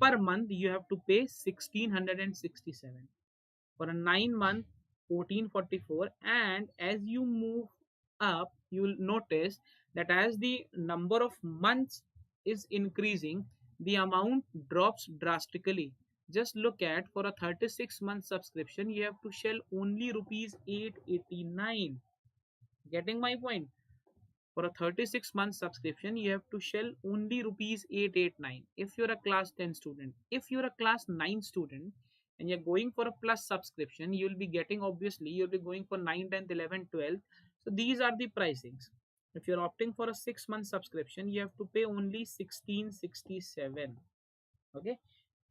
S1: per month you have to pay 1667. For a 9-month, 1444. And as you move up, you will notice that as the number of months is increasing, the amount drops drastically. Just look at, for a 36-month subscription, you have to shell only rupees 889. Getting my point? For a 36-month subscription, you have to shell only rupees 889 if you're a class 10 student. If you're a class 9 student and you're going for a plus subscription, you'll be getting, obviously, you'll be going for 9, 10th, 11th, 12th. So these are the pricings. If you're opting for a 6-month subscription, you have to pay only 1667. Okay.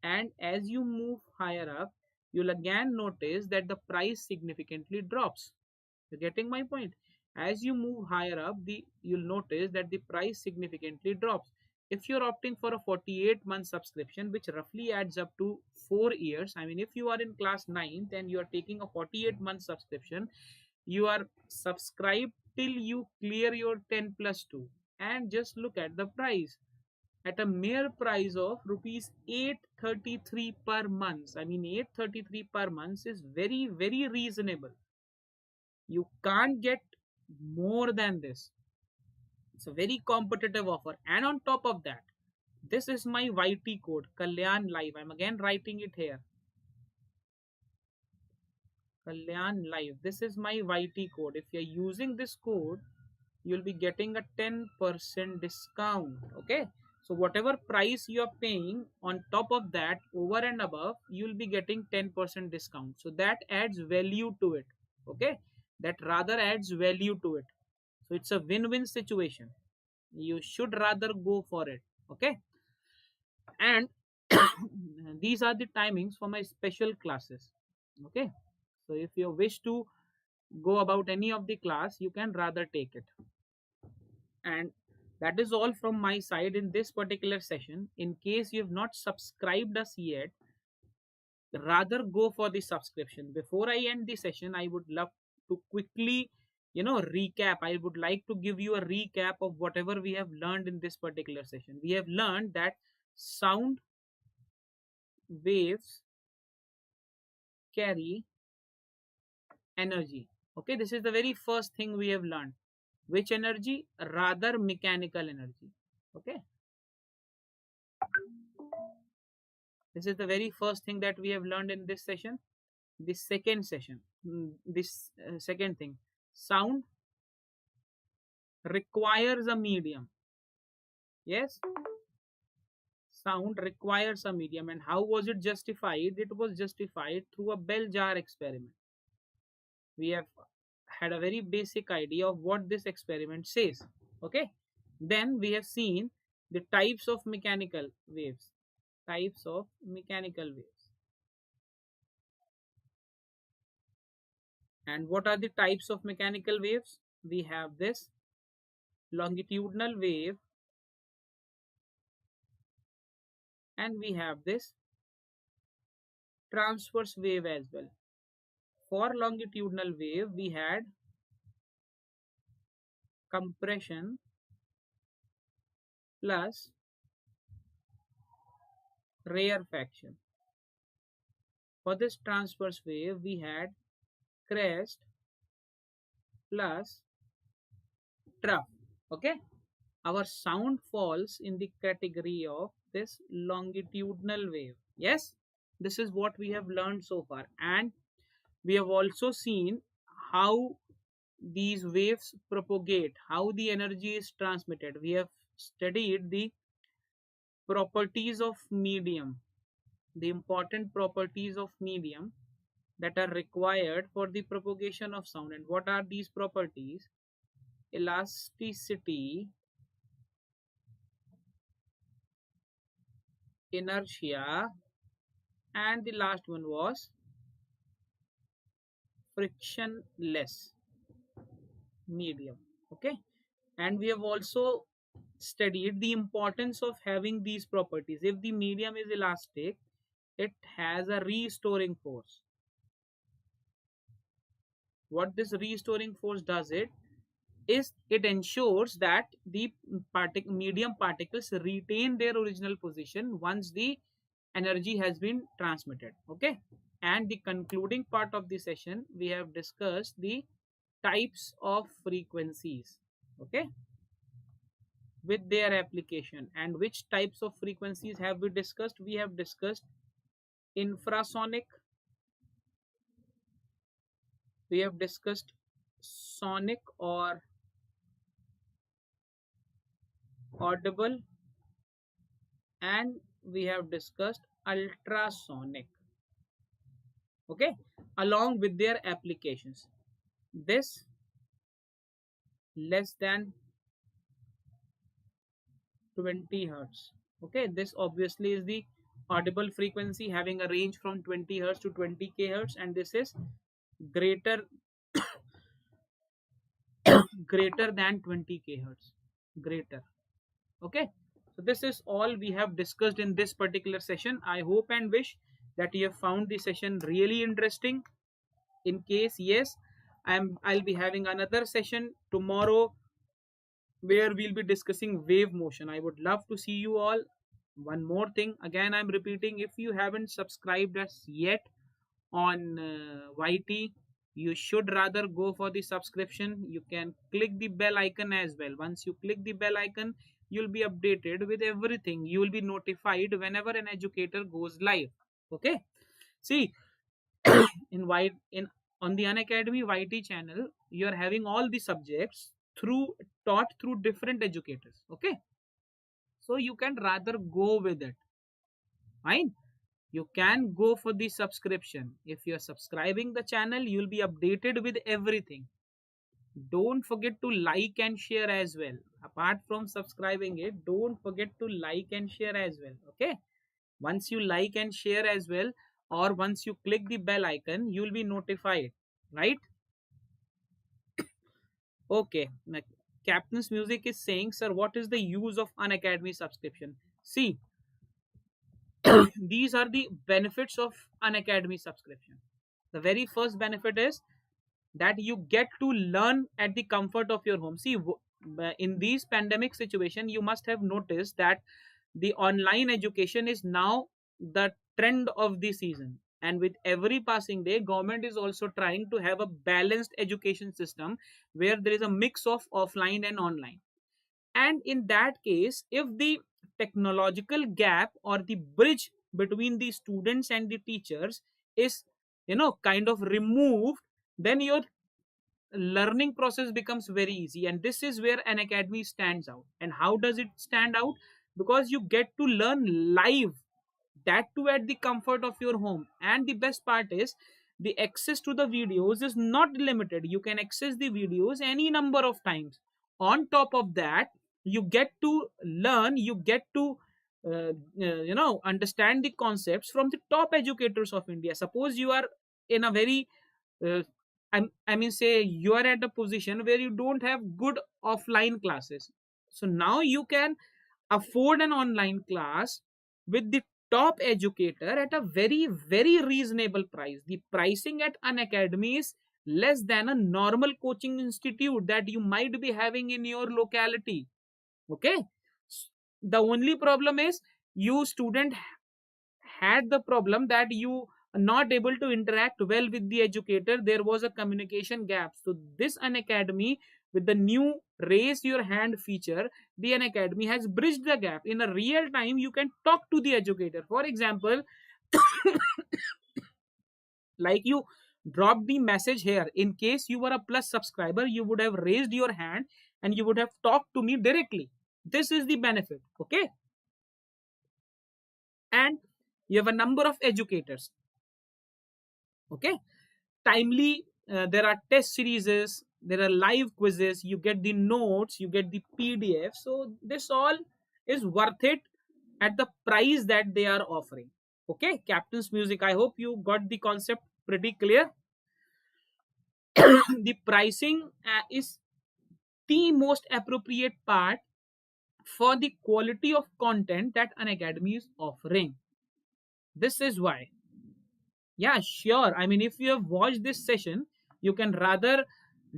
S1: And as you move higher up, you'll again notice that the price significantly drops. You're getting my point? As you move higher up, you'll notice that the price significantly drops. If you're opting for a 48-month subscription, which roughly adds up to 4 years, I mean, if you are in class 9th and you are taking a 48-month subscription, you are subscribed till you clear your 10 plus 2. And just look at the price. At a mere price of rupees 833 per month. I mean, 833 per month is very, very reasonable. You can't get more than this. It's a very competitive offer. And on top of that, this is my YT code, Kalyan Live. I'm again writing it here. Kalyan Live. This is my YT code. If you're using this code, you'll be getting a 10% discount. Okay. So whatever price you are paying, on top of that, over and above, you'll be getting 10% discount. So that adds value to it. Okay. That rather adds value to it. So it's a win-win situation. You should rather go for it. Okay. And these are the timings for my special classes. Okay. So if you wish to go about any of the class, you can rather take it. And that is all from my side in this particular session. In case you have not subscribed us yet, rather go for the subscription. Before I end the session, I would love to quickly, recap. I would like to give you a recap of whatever we have learned in this particular session. We have learned that sound waves carry energy. Okay, this is the very first thing we have learned. Which energy? Rather mechanical energy. Okay, this is the very first thing that we have learned in this session. The second session, this second thing, sound requires a medium. Yes, sound requires a medium. And how was it justified? It was justified through a bell jar experiment. We have had a very basic idea of what this experiment says. Okay, then we have seen the types of mechanical waves. Types of mechanical waves. And what are the types of mechanical waves? We have this longitudinal wave, and we have this transverse wave as well. For longitudinal wave, we had compression plus rarefaction. For this transverse wave, we had crest plus trough. Okay, our sound falls in the category of this longitudinal wave. Yes, this is what we have learned so far, and we have also seen how these waves propagate, how the energy is transmitted. We have studied the properties of medium, the important properties of medium that are required for the propagation of sound. And what are these properties? Elasticity, inertia, and the last one was frictionless medium. Okay, and we have also studied the importance of having these properties. If the medium is elastic, it has a restoring force. What this restoring force does is it ensures that the medium particles retain their original position once the energy has been transmitted. Okay, and the concluding part of the session, we have discussed the types of frequencies. Okay, with their application. And which types of frequencies have we discussed? We have discussed infrasonic, we have discussed sonic or audible, and we have discussed ultrasonic. Okay, along with their applications. This less than 20 hertz. Okay, this obviously is the audible frequency having a range from 20 hertz to 20 kHz, and this is greater greater than 20 kHz. Greater. Okay, so this is all we have discussed in this particular session. I hope and wish that you have found the session really interesting. In case yes, I'll be having another session tomorrow where we'll be discussing wave motion. I would love to see you all. One more thing, again I'm repeating, if you haven't subscribed us yet on YT, you should rather go for the subscription. You can click the bell icon as well. Once you click the bell icon, you'll be updated with everything. You will be notified whenever an educator goes live. Okay, see, in on the Unacademy YT channel, you are having all the subjects through taught through different educators. Okay, so you can rather go with it. Fine, you can go for the subscription. If you're subscribing the channel, you'll be updated with everything. Don't forget to like and share as well. Apart from subscribing it, don't forget to like and share as well. Okay, once you like and share as well, or once you click the bell icon, you'll be notified, right? Okay, now, Captain's Music is saying, sir, what is the use of Unacademy subscription? See, these are the benefits of Unacademy subscription. The very first benefit is that you get to learn at the comfort of your home. See, in these pandemic situation, you must have noticed that the online education is now the trend of the season, and with every passing day, government is also trying to have a balanced education system where there is a mix of offline and online. And in that case, if the technological gap or the bridge between the students and the teachers is kind of removed, then your learning process becomes very easy. And this is where an academy stands out. And how does it stand out? Because you get to learn live, that too at the comfort of your home. And the best part is the access to the videos is not limited. You can access the videos any number of times. On top of that, you get to learn, you get to understand the concepts from the top educators of India. Suppose you are in a very uh, I mean, say you are at a position where you don't have good offline classes. So now you can afford an online class with the top educator at a very, very reasonable price. The pricing at an academy is less than a normal coaching institute that you might be having in your locality. Okay, the only problem is you student had the problem that you are not able to interact well with the educator. There was a communication gap. So this Unacademy, with the new raise your hand feature, the Unacademy has bridged the gap. In a real time you can talk to the educator. For example, like you drop the message here, in case you were a plus subscriber, you would have raised your hand and you would have talked to me directly. This is the benefit. Okay, and you have a number of educators. Okay, timely, there are test series, there are live quizzes, you get the notes, you get the PDF. So this all is worth it at the price that they are offering. Okay, Captain's Music, I hope you got the concept pretty clear. The pricing is the most appropriate part for the quality of content that an academy is offering. This is why. Yeah, sure. I mean, if you have watched this session, you can rather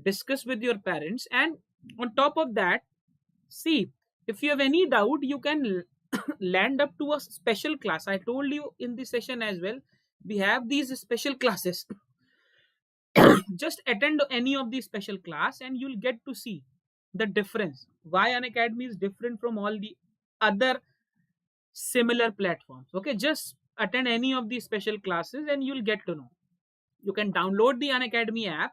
S1: discuss with your parents. And on top of that, see, if you have any doubt, you can land up to a special class. I told you in the session as well, we have these special classes. Just attend any of these special class and you'll get to see the difference. Why an academy is different from all the other similar platforms. Okay, just attend any of these special classes and you'll get to know. You can download the Unacademy app,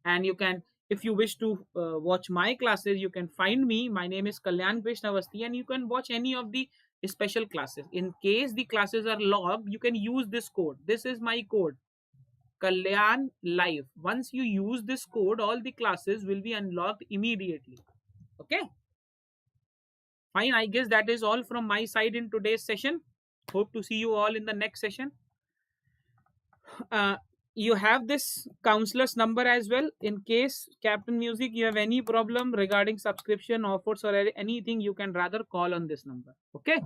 S1: and you can, if you wish to watch my classes, you can find me. My name is Kalyan Krishna Awasthi, and you can watch any of the special classes. In case the classes are logged, you can use this code. This is my code, Kalyan Live. Once you use this code, all the classes will be unlocked immediately. Okay, fine. I guess that is all from my side in today's session. Hope to see you all in the next session. You have this counselor's number as well. In case, Captain Music, you have any problem regarding subscription offers or anything, you can rather call on this number. Okay,